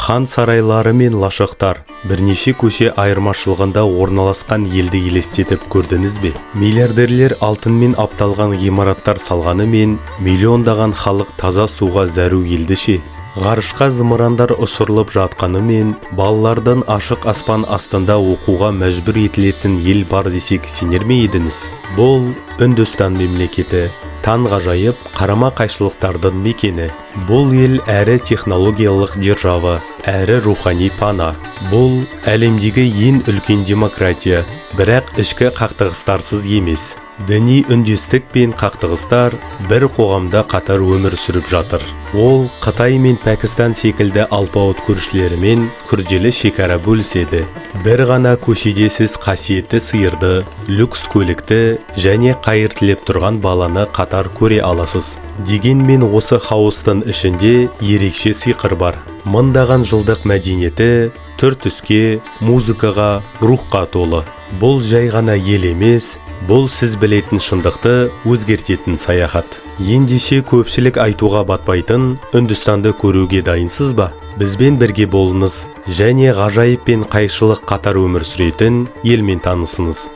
хан сарайлары мен лашықтар бірнеше көше айырмашылығында орналасқан елді елестетіп көрдіңіз бе? Миллиардерлер алтынмен апталған ғимараттар салғанымен миллиондаған халық таза суға зәру елді ше. Ғарышқа зымырандар ұшырылып жатқанымен балалардың ашық аспан астында оқуға мәжбүр етілетін ел бар десек сенер ме едіңіз? Бұл Үндістан мемлекеті. Таңғажайып қарама қайшылықтардың мекені. Бұл ел әрі технологиялық держава, әрі рухани пана. Бұл әлемдегі ең үлкен демократия, бірақ ішкі қақтығыстарсыз емес. Діни үндестік пен қақтығыстар бір қоғамда қатар өмір сүріп жатыр. Ол Қытай мен Пәкістан секілді алпауыт көршілерімен күрделі шекара бөліседі. Бір ғана көшеде сіз қасиетті сиырды, люкс көлікті және қайыр тілеп тұрған баланы қатар көре аласыз. Дегенмен осы хаостың ішінде ерекше сиқыр бар. Мыңдаған жылдық мәдениеті түр түске, музыкаға, рухқа толы. Бұл жай ғана ел емес, бұл сіз білетін шындықты өзгертетін саяхат. Ендеше көпшілік айтуға батпайтын Үндістанды көруге дайынсыз ба? Бізбен бірге болыңыз және ғажайып пен қайшылық қатар өмір сүретін елмен танысыңыз.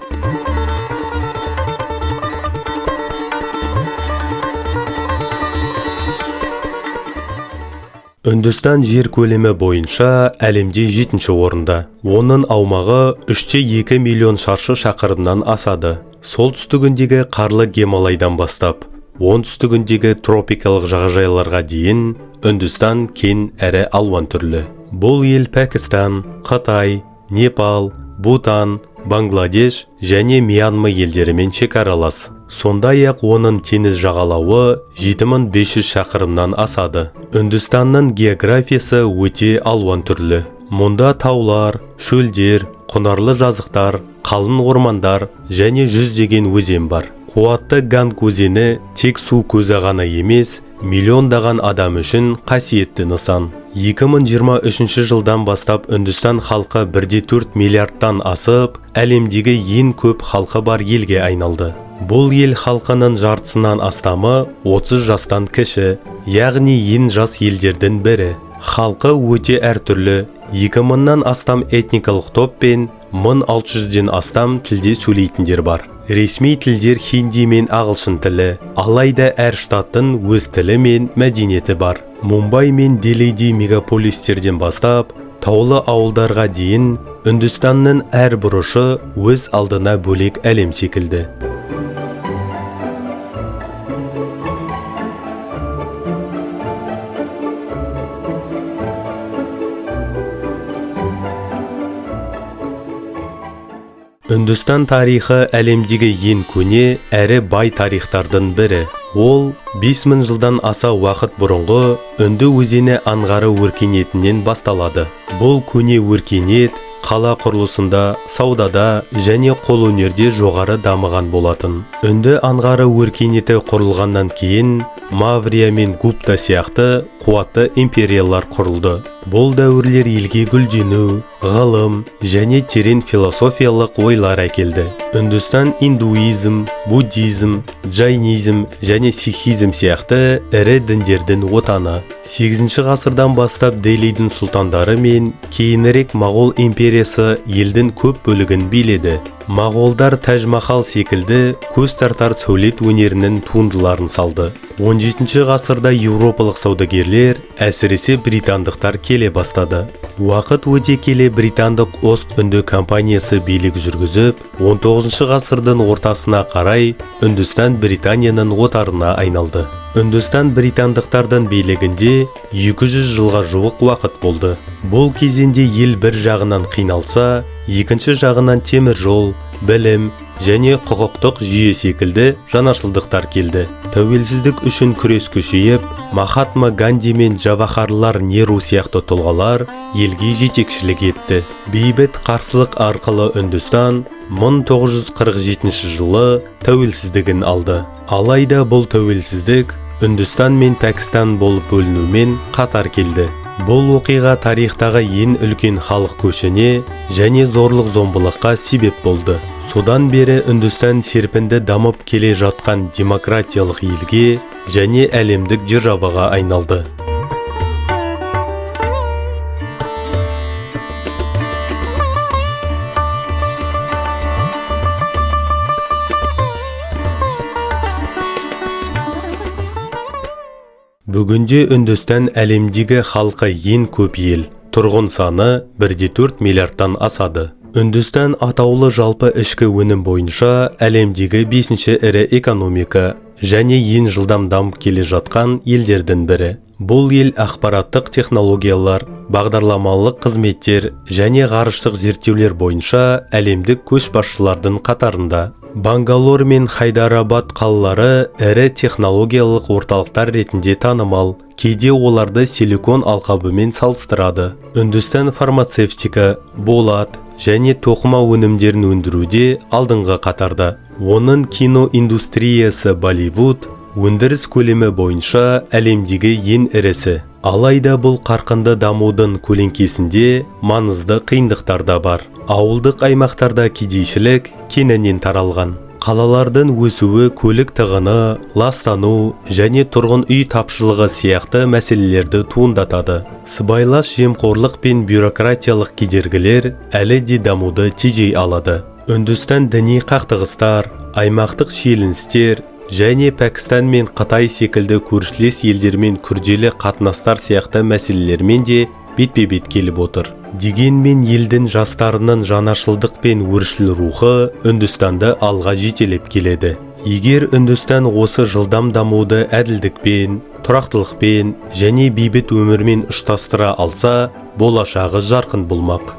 Үндістан жер көлемі бойынша әлемде 7-ші орында. Оның аумағы 3,2 миллион шаршы шақырымнан асады. Солтүстігіндегі қарлы Гималайдан бастап, оңтүстігіндегі тропикалық жағажайларға дейін Үндістан кең әрі алуан түрлі. Бұл ел Пәкістан, Қытай, Непал, Бутан, Бангладеш және Мьянма елдерімен шекаралас. Сондай-ақ оның теңіз жағалауы 7500 шақырымнан асады. Үндістанның географиясы өте алуан түрлі. Мұнда таулар, шөлдер, құнарлы жазықтар, қалың ормандар және жүздеген өзен бар. Қуатты Ганг өзені тек су көзі ғана емес, миллиондаған адам үшін қасиетті нысан. 2023 жылдан бастап Үндістан халқы 1,4 миллиардтан асып, әлемдегі ең көп халқы бар елге айналды. Бұл ел халқының жартысынан астамы 30 жастан кіші, яғни ең жас елдердің бірі. Халқы өте әртүрлі, 2000-нан астам этникалық топ пен 1600-ден астам тілде сөйлейтіндер бар. Ресми тілдер хинди мен ағылшын тілі, алайда әр штаттың өз тілі мен мәдениеті бар. Мумбай мен Делиде мегаполистерден бастап, таулы ауылдарға дейін Үндістанның әр бұрышы өз алдына бөлек әлем секілді. Үндістан тарихы әлемдегі ең көне әрі бай тарихтардың бірі. Ол 5000 жылдан аса уақыт бұрынғы Үнді өзені аңғары өркениетінен басталады. Бұл көне өркениет қала құрылысында, саудада және қолөнерде жоғары дамыған болатын. Үнді аңғары өркениеті құрылғаннан кейін Маврия мен Гупта сияқты қуатты империялар құрылды. Бұл дәуірлер елге гүлдену, ғылым және терең философиялық ойлар әкелді. Үндістан индуизм, буддизм, джайнизм және сикхизм сияқты ірі діндердің отаны. 8-ші ғасырдан бастап Делидің сұлтандары мен кейінірек Моғол империясы елдің көп бөлігін биледі. Моғолдар Тәж-Махал секілді көз тартар сәулет өнерінің туындыларын салды. 17-ші ғасырда еуропалық саудагерлер, әсіресе британдықтар келе бастады. Уақыт өте келе британдық Ост-Үнді компаниясы билік жүргізіп, 19-ші ғасырдың ортасына қарай Үндістан Британияның отарына айналды. Үндістан британдықтардың билігінде 200 жылға жуық уақыт болды. Бұл кезеңде ел бір жағынан қиналса, екінші жағынан темір жол, білім және құқықтық жүйе секілді жаңашылдықтар келді. Тәуелсіздік үшін күрес күшейіп, Махатма Ганди мен Джавахарлар Неру сияқты тұлғалар елге жетекшілік етті. Бейбіт қарсылық арқылы Үндістан 1947 жылы тәуелсіздігін алды. Алайда бұл тәуелсіздік Үндістан мен Пәкістан болып бөлінумен қатар келді. Бұл оқиға тарихтағы ең үлкен халық көшіне және зорлық-зомбылыққа себеп болды. Содан бері Үндістан серпінді дамып келе жатқан демократиялық елге және әлемдік державаға айналды. Бүгінде Үндістан әлемдегі халқы ең көп ел. Тұрғын саны 1,4 миллиардтан асады. Үндістан атаулы жалпы ішкі өнім бойынша әлемдегі 5-ші ірі экономика және ең жылдам дамып келе жатқан елдердің бірі. Бұл ел ақпараттық технологиялар, бағдарламалық қызметтер және ғарыштық зерттеулер бойынша әлемдік көшбасшылардың қатарында. Бангалор мен Хайдарабад қалалары ірі технологиялық орталықтар ретінде танымал, кейде оларды силикон алқабымен салыстырады. Үндістан фармацевтика, болат және тоқыма өнімдерін өндіруде алдыңғы қатарда. Оның киноиндустриясы Болливуд өндіріс көлемі бойынша әлемдегі ең ірісі. Алайда бұл қарқынды дамудың көлеңкесінде маңызды қиындықтар да бар. Ауылдық аймақтарда кедейшілік кеңінен таралған. Қалалардың өсуі көлік тығыны, ластану және тұрғын үй тапшылығы сияқты мәселелерді туындатады. Сыбайлас жемқорлық пен бюрократиялық кедергілер әлі де дамуды тежей алады. Үндістан діни қақтығыстар, аймақтық шиеленістер және Пәкістан мен Қытай секілді көршілес елдермен күрделі қатынастар сияқты мәселелермен де бетпе-бет келіп отыр. Дегенмен елдің жастарының жанашылдық пен өршіл рухы Үндістанды алға жетелеп келеді. Егер Үндістан осы жылдам дамуды әділдікпен, тұрақтылықпен және бейбіт өмірмен ұштастыра алса, болашағы жарқын болмақ.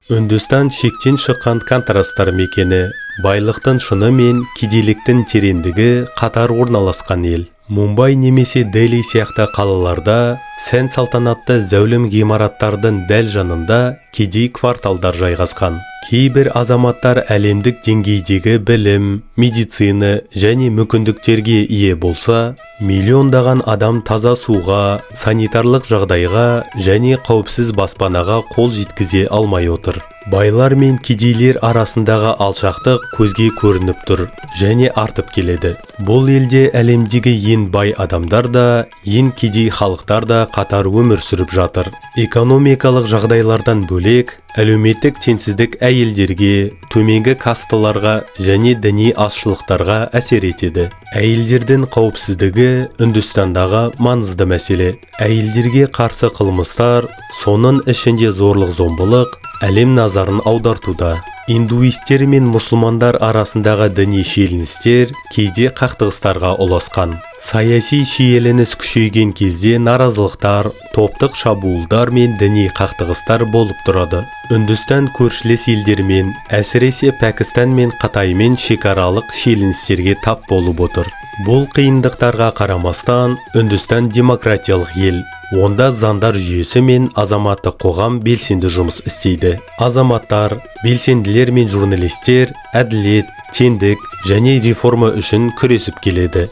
Үндістан шектен шыққан контрасттар мекені, байлықтың шыны мен кедейліктің тереңдігі қатар орналасқан ел. Мумбай немесе Дели сияқты қалаларда сән салтанатты зәулім ғимараттардың дәл жанында кедей кварталдар жайғасқан. Кейбір азаматтар әлемдік деңгейдегі білім, медицина және мүмкіндіктерге ие болса, миллиондаған адам таза суға, санитарлық жағдайға және қауіпсіз баспанаға қол жеткізе алмай отыр. Байлар мен кедейлер арасындағы алшақтық көзге көрініп тұр және артып келеді. Бұл елде әлемдегі ең бай адамдар да, ең кедей халықтар да қатар өмір сүріп жатыр. Экономикалық жағдайлардан бөлек, әлеуметтік теңсіздік әйелдерге, төменгі касталарға және діни азшылықтарға әсер етеді. Әйелдердің қауіпсіздігі Үндістандағы маңызды мәселе. Әйелдерге қарсы қылмыстар, соның ішінде зорлық-зомбылық әлем назарын аудартуда. Индуистер мен мұсылмандар арасындағы діни шиеленістер кейде қақтығыстарға ұласқан. Саяси шиеленіс күшейген кезде наразылықтар, топтық шабуылдар мен діни қақтығыстар болып тұрады. Үндістан көршілес елдермен, әсіресе Пәкістан мен Қытаймен шекаралық шиеленістерге тап болып отыр. Бұл қиындықтарға қарамастан, Үндістан демократиялық ел. Онда заңдар жүйесі мен азаматтық қоғам белсенді жұмыс істейді. Азаматтар, белсенділер мен журналистер әділет, теңдік және реформа үшін күресіп келеді.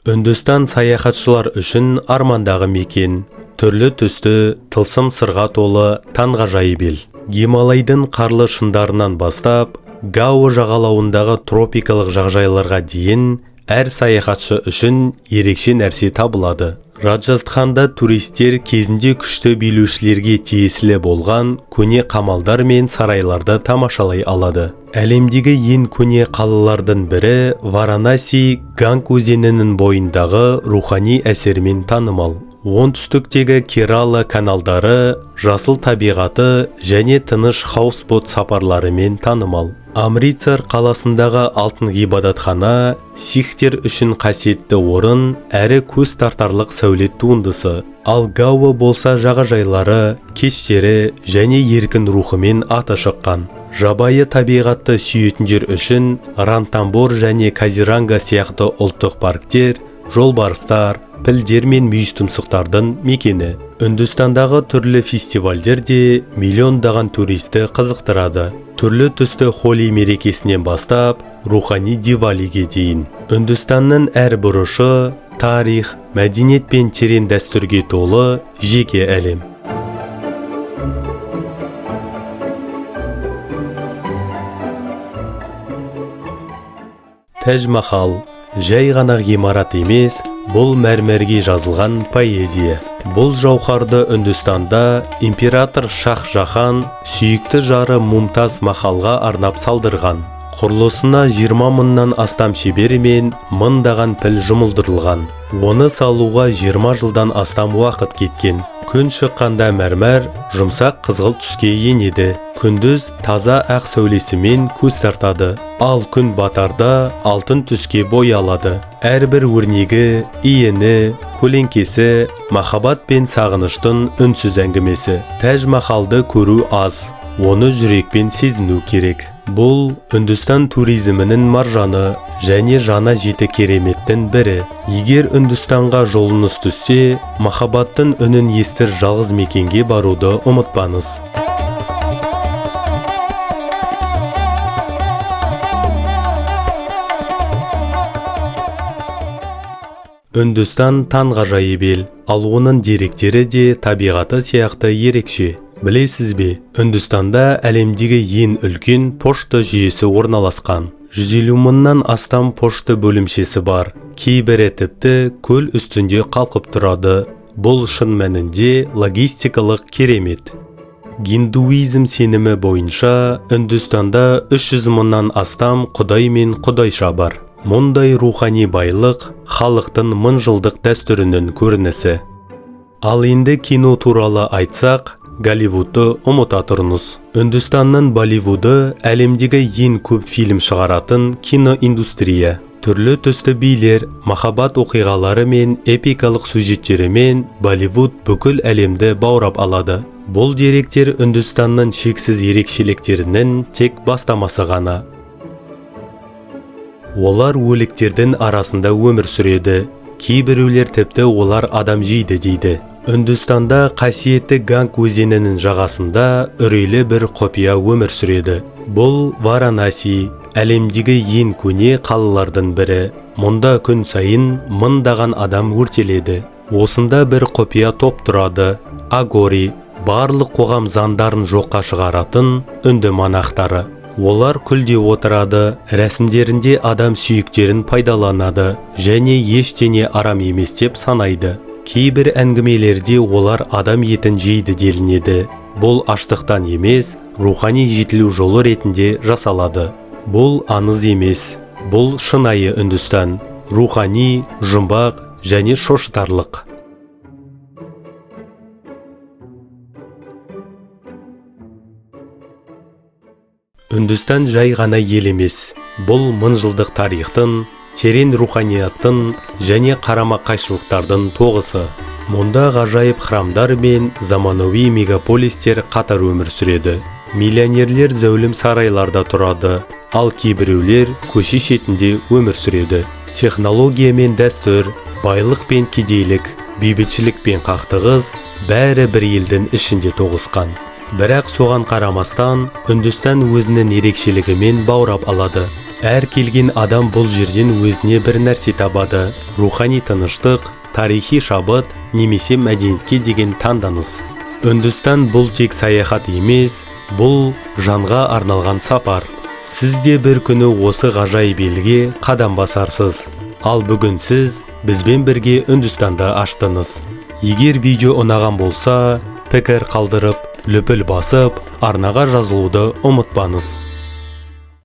Үндістан саяхатшылар үшін армандағы мекен. Түрлі түсті, тылсым сырға толы, таңғажайып ел. Гималайдың қарлы шыңдарынан бастап, Гао жағалауындағы тропикалық жағажайларға дейін әр саяхатшы үшін ерекше нәрсе табылады. Раджастханда туристер кезінде күшті билеушілерге тиесілі болған көне қамалдар мен сарайларды тамашалай алады. Әлемдегі ең көне қалалардың бірі Варанаси Ганг өзенінің бойындағы рухани әсермен танымал. Оңтүстіктегі Керала каналдары жасыл табиғаты және тыныш хаусбот сапарларымен танымал. Амритсар қаласындағы алтын ғибадатхана сихтер үшін қасиетті орын әрі көз тартарлық сәулет туындысы. Ал Гао болса жағажайлары, кештері және еркін рухымен аты шыққан. Жабайы табиғатты сүйетіндер үшін Рантамбор және Казиранга сияқты ұлттық парктер, жолбарыстар, пілдер мен мүйізтұмсықтардың мекені. Үндістандағы түрлі фестивальдер де миллиондаған туристі қызықтырады. Түрлі түсті Холи мерекесінен бастап, рухани Дивалиге дейін. Үндістанның әр бұрышы тарих, мәдениет пен терең дәстүрге толы жеке әлем. Тәж Махал жай ғана ғимарат емес, Бұл мәрмәрге жазылған поэзия. Бұл жауһарды Үндістанда император Шах Жахан сүйікті жары Мумтаз Махалға арнап салдырған. Құрылысына 20 мыңнан астам шебері мен мыңдаған піл жұмылдырылған. Оны салуға 20 жылдан астам уақыт кеткен. Күн шыққанда мәрмәр жұмсақ қызғылт түске енеді. Күндіз таза ақ сәулесімен көз тартады. Ал күн батарда алтын түске боялады. Әрбір өрнегі, иені, көлеңкесі, махаббат пен сағыныштың үнсіз әңгімесі. Тәж Махалды көру аз, оны жүрекпен сезіну керек. Бұл Үндістан туризмінің маржаны және жана жеті кереметтің бірі. Егер Үндістанға жолыңыз түссе, махаббаттың үнін естір жалғыз мекенге баруды ұмытпаңыз. Үндістан таңғажайып ел, ал оның деректері де табиғаты сияқты ерекше. Білесіз бе, Үндістанда әлемдегі ең үлкен пошта жүйесі орналасқан. 150 мыңнан астам пошта бөлімшесі бар. Кейбірі тіпті көл үстінде қалқып тұрады. Бұл шын мәнінде логистикалық керемет. Гиндуизм сенімі бойынша Үндістанда 300 мыңнан астам құдай мен құдайша бар. Мұндай рухани байлық халықтың мыңжылдық дәстүрінің көрінісі. Ал енді кино туралы айтсақ, Голливудты ұмыта тұрыңыз. Үндістанның Болливуды әлемдегі ең көп фильм шығаратын киноиндустрия. Түрлі түсті билер, махаббат оқиғалары мен эпикалық сюжеттерімен Болливуд бүкіл әлемді баурап алады. Бұл деректер Үндістанның шексіз ерекшеліктерінің тек бастамасы ғана. Олар өліктердің арасында өмір сүреді. Кейбіреулер тіпті олар адам жейді дейді. Үндістанда қасиетті Ганг өзенінің жағасында үрейлі бір құпия өмір сүреді. Бұл Варанаси, әлемдегі ең көне қалалардың бірі. Мұнда күн сайын мыңдаған адам өртеледі. Осында бір құпия топ тұрады. Агори, барлық қоғам заңдарын жоққа шығаратын үнді монахтары. Олар күлде отырады, рәсімдерінде адам сүйіктерін пайдаланады және ештеңе арам емес деп санайды. Кейбір әңгімелерде олар адам етін жейді делінеді. Бұл аштықтан емес, рухани жетілу жолы ретінде жасалады. Бұл аңыз емес, бұл шынайы Үндістан, рухани, жұмбақ және шошытарлық. Үндістан жай ғана ел емес, бұл мыңжылдық тарихтың, терең руханияттың және қарама қайшылықтардың тоғысы. Мұнда ғажайып храмдар мен заманауи мегаполистер қатар өмір сүреді. Миллионерлер зәулім сарайларда тұрады, ал кейбіреулер көше шетінде өмір сүреді. Технология мен дәстүр, байлық пен кедейлік, бейбітшілік пен қақтығыс бәрі бір елдің ішінде тоғысқан. Бірақ соған қарамастан, Үндістан өзінің ерекшелігімен баурап алады. Әр келген адам бұл жерден өзіне бір нәрсе табады. Рухани тыныштық, тарихи шабыт, немесе мәдениетке деген таңданыс. Үндістан бұл тек саяхат емес, бұл жанға арналған сапар. Сіз де бір күні осы ғажайып елге қадам басарсыз. Ал бүгін сіз бізбен бірге Үндістанды аштыңыз. Егер видео ұнаған болса, пікір қалдырып, лүпіл басып, арнаға жазылуды ұмытпаңыз.